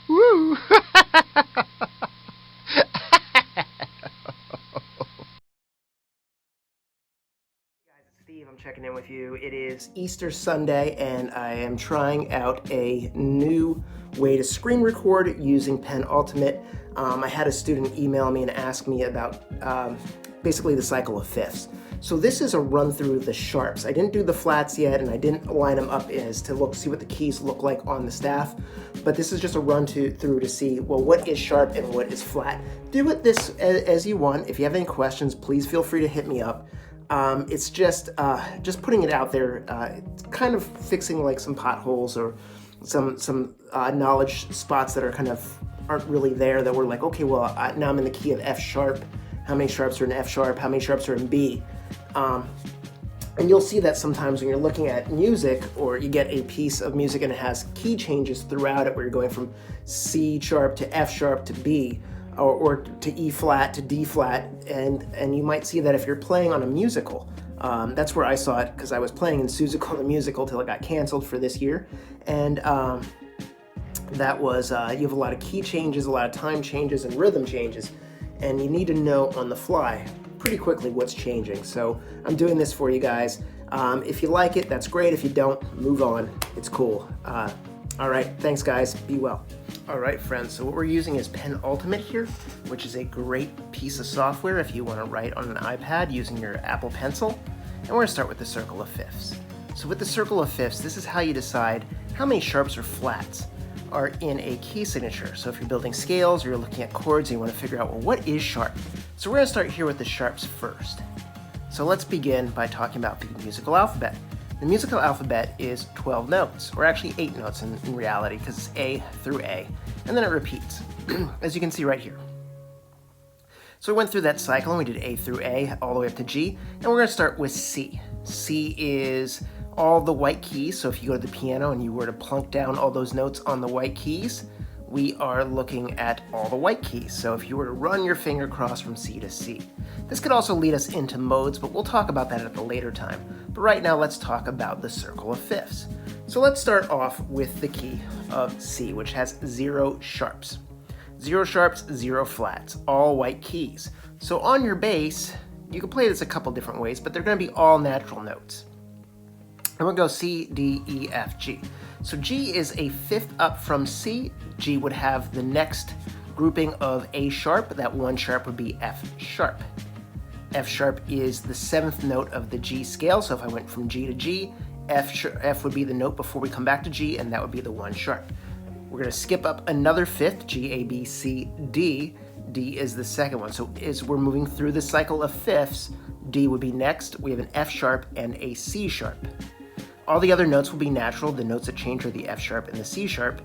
Woo! Steve, I'm checking in with you. It is Easter Sunday, and I am trying out a new way to screen record using Pen Ultimate. I had a student email me and ask me about basically the cycle of fifths. So this is a run through the sharps. I didn't do the flats yet, and I didn't line them up as to see what the keys look like on the staff. But this is just a run through to see, well, what is sharp and what is flat. Do it this as you want. If you have any questions, please feel free to hit me up. It's just putting it out there, kind of fixing like some potholes or some knowledge spots that are aren't really there, that we're like, okay, well, now I'm in the key of F sharp. How many sharps are in F sharp? How many sharps are in B? And you'll see that sometimes when you're looking at music, or you get a piece of music and it has key changes throughout it, where you're going from C sharp to F sharp to B, or to E flat to D flat, and you might see that if you're playing on a musical. That's where I saw it, because I was playing in Seussical the musical till it got canceled for this year, and that was you have a lot of key changes, a lot of time changes, and rhythm changes, and you need to know on the fly pretty quickly what's changing. So I'm doing this for you guys. If you like it, that's great. If you don't, move on. It's cool. All right, thanks guys. Be well. All right, friends, so what we're using is Pen Ultimate here, which is a great piece of software if you want to write on an iPad using your Apple Pencil. And we're going to start with the circle of fifths. So with the circle of fifths, this is how you decide how many sharps or flats are in a key signature. So if you're building scales or you're looking at chords and you want to figure out, well, what is sharp? So we're going to start here with the sharps first. So let's begin by talking about the musical alphabet. The musical alphabet is 12 notes, or actually 8 notes in reality, because it's A through A, and then it repeats, as you can see right here. So we went through that cycle, and we did A through A, all the way up to G, and we're going to start with C. C is all the white keys, so if you go to the piano and you were to plunk down all those notes on the white keys, we are looking at all the white keys. So if you were to run your finger across from C to C. This could also lead us into modes, but we'll talk about that at a later time. But right now, let's talk about the circle of fifths. So let's start off with the key of C, which has 0 sharps. 0 sharps, 0 flats, all white keys. So on your bass, you can play this a couple different ways, but they're going to be all natural notes. And we'll go C, D, E, F, G. So G is a fifth up from C. G would have the next grouping of A sharp. That one sharp would be F sharp. F sharp is the 7th note of the G scale. So if I went from G to G, F would be the note before we come back to G, and that would be the 1 sharp. We're going to skip up another fifth, G, A, B, C, D. D is the second one. So as we're moving through the cycle of fifths, D would be next. We have an F sharp and a C sharp. All the other notes will be natural. The notes that change are the F sharp and the C sharp.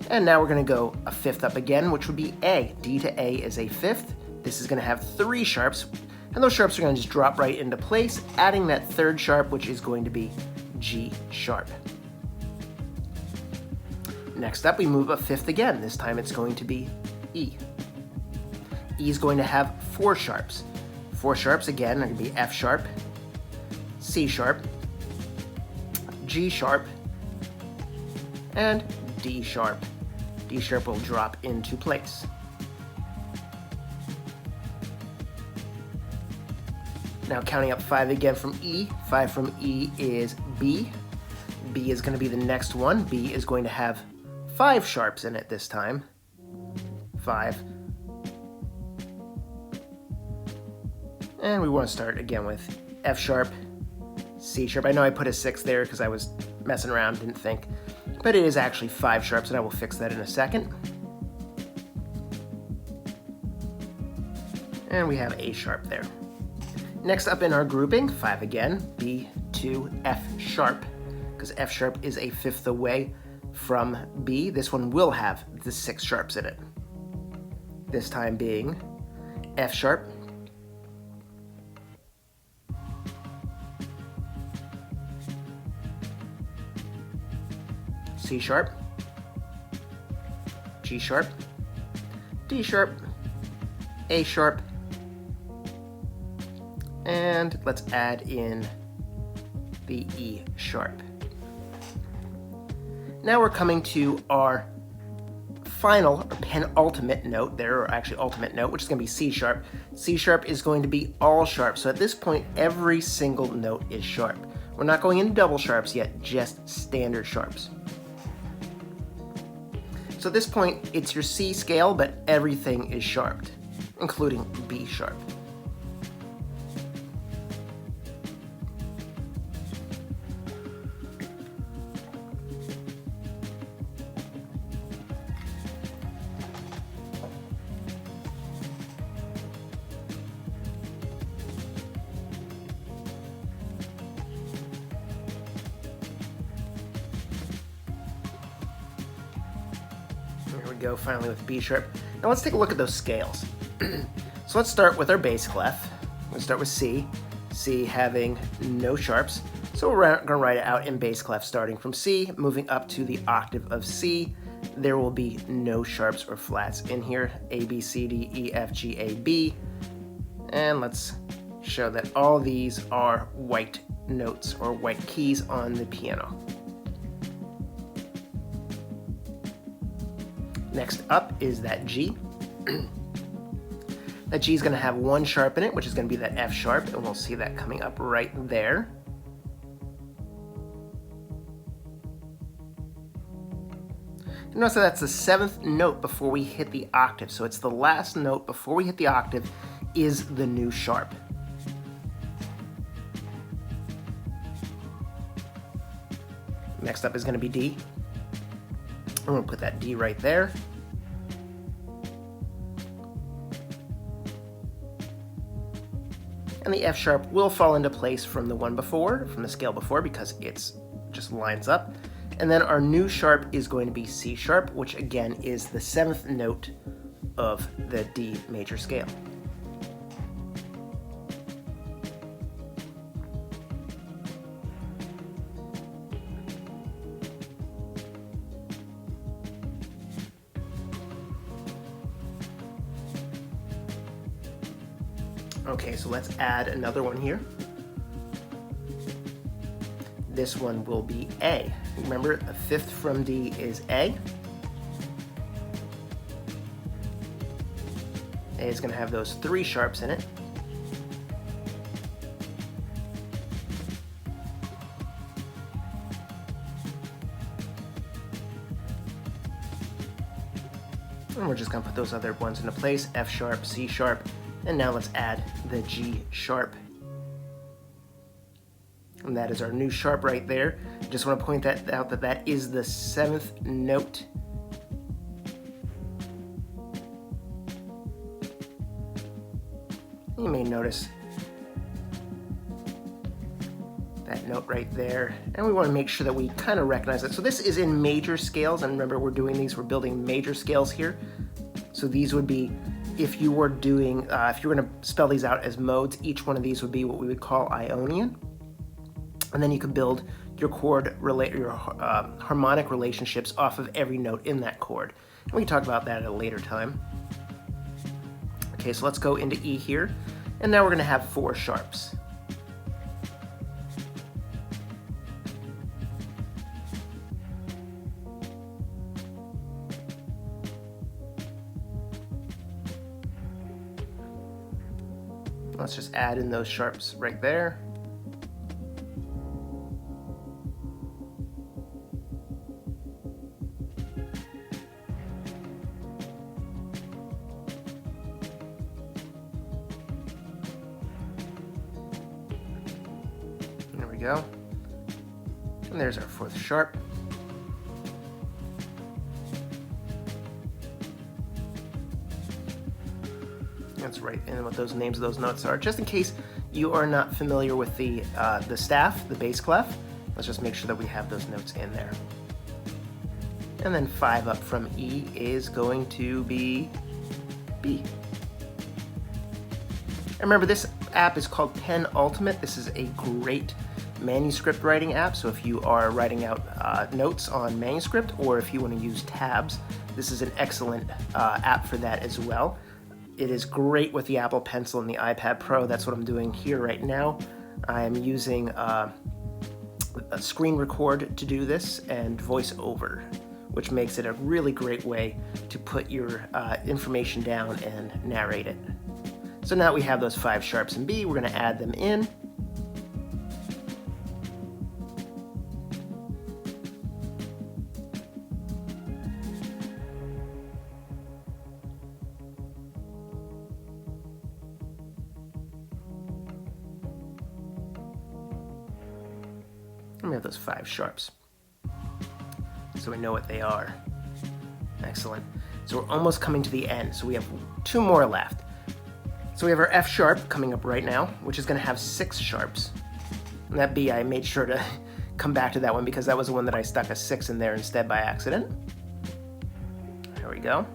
And now we're going to go a fifth up again, which would be A. D to A is a fifth. This is going to have 3 sharps, and those sharps are going to just drop right into place, adding that 3rd sharp, which is going to be G sharp. Next up, we move a fifth again. This time it's going to be E. E is going to have 4 sharps. 4 sharps again are going to be F sharp, C sharp, G sharp, and D sharp. D sharp will drop into place. Now counting up 5 again from E. 5 from E is B. B is going to be the next one. B is going to have 5 sharps in it this time. 5. And we want to start again with F sharp, C sharp. I know I put a 6 there because I was messing around, didn't think. But it is actually 5 sharps, and I will fix that in a second. And we have A sharp there. Next up in our grouping, 5 again, B to F sharp, because F sharp is a fifth away from B. This one will have the 6 sharps in it. This time being F sharp, C sharp, G sharp, D sharp, A sharp, and let's add in the E sharp. Now we're coming to our final, or penultimate note there, or actually ultimate note, which is going to be C sharp. C sharp is going to be all sharp. So at this point, every single note is sharp. We're not going into double sharps yet, just standard sharps. So at this point, it's your C scale, but everything is sharped, including B sharp. Here we go, finally with B sharp. Now let's take a look at those scales. So let's start with our bass clef. We'll start with C. C having no sharps. So we're going to write it out in bass clef starting from C, moving up to the octave of C. There will be no sharps or flats in here. A, B, C, D, E, F, G, A, B. And let's show that all these are white notes or white keys on the piano. Next up is that G. That G is going to have one sharp in it, which is going to be that F sharp, and we'll see that coming up right there. Notice that that's the 7th note before we hit the octave, so it's the last note before we hit the octave is the new sharp. Next up is going to be D. I'm going to put that D right there. And the F sharp will fall into place from the one before, from the scale before, because it's just lines up. And then our new sharp is going to be C sharp, which again is the 7th note of the D major scale. Okay, so let's add another one here. This one will be A. Remember, the 5th from D is A. A is going to have those 3 sharps in it. And we're just going to put those other ones into place, F sharp, C sharp, and now let's add the G sharp. And that is our new sharp right there. Just want to point that out that that is the 7th note. You may notice that note right there. And we want to make sure that we kind of recognize it. So this is in major scales. And remember, we're doing these, we're building major scales here. So these would be, if you were doing, if you were going to spell these out as modes, each one of these would be what we would call Ionian. And then you could build your chord, your harmonic relationships off of every note in that chord. And we can talk about that at a later time. Okay, so let's go into E here. And now we're going to have 4 sharps. Let's just add in those sharps right there. There we go. And there's our 4th sharp. That's right, and what those names of those notes are. Just in case you are not familiar with the staff, the bass clef, let's just make sure that we have those notes in there. And then 5 up from E is going to be B. And remember, this app is called Pen Ultimate. This is a great manuscript writing app. So if you are writing out notes on manuscript, or if you want to use tabs, this is an excellent app for that as well. It is great with the Apple Pencil and the iPad Pro. That's what I'm doing here right now. I am using screen record to do this and voice over, which makes it a really great way to put your information down and narrate it. So now we have those 5 sharps in B, we're going to add them in. And we have those 5 sharps, so we know what they are. Excellent. So we're almost coming to the end, so we have 2 more left. So we have our F sharp coming up right now, which is going to have 6 sharps. And that B, I made sure to come back to that one because that was the one that I stuck a 6 in there instead by accident. There we go.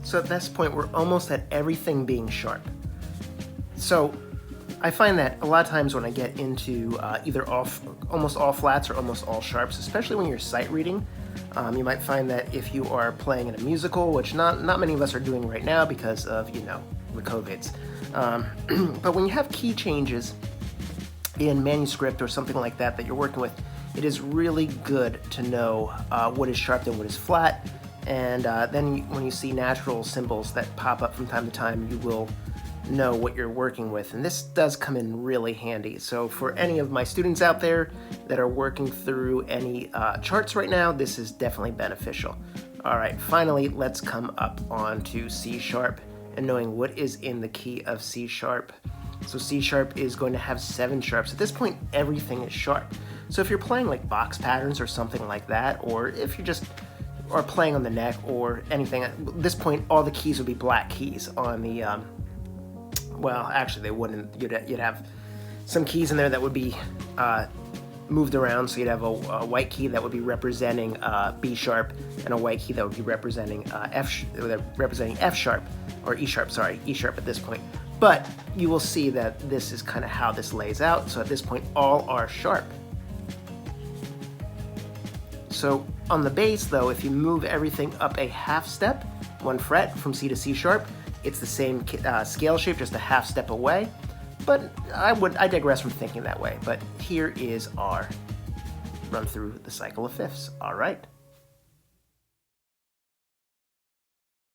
So at this point, we're almost at everything being sharp. So I find that a lot of times when I get into either almost all flats or almost all sharps, especially when you're sight reading, you might find that if you are playing in a musical, which not many of us are doing right now because of, the COVIDs. But when you have key changes in manuscript or something like that that you're working with, it is really good to know what is sharp and what is flat. And then when you see natural symbols that pop up from time to time, you will know what you're working with. And this does come in really handy. So for any of my students out there that are working through any charts right now, this is definitely beneficial. All right, finally, let's come up onto C sharp and knowing what is in the key of C sharp. So C sharp is going to have 7 sharps. At this point, everything is sharp. So if you're playing like box patterns or something like that, or if you just are playing on the neck or anything, at this point, all the keys would be black keys on the, well, actually they wouldn't. You'd have some keys in there that would be moved around. So you'd have a white key that would be representing B sharp and a white key that would be representing F sharp, or E sharp, sorry, E sharp at this point. But you will see that this is kind of how this lays out. So at this point, all are sharp. So on the bass, though, if you move everything up a half step, 1 fret from C to C sharp, it's the same scale shape, just a half step away. But I digress from thinking that way. But here is our run through the cycle of fifths. All right.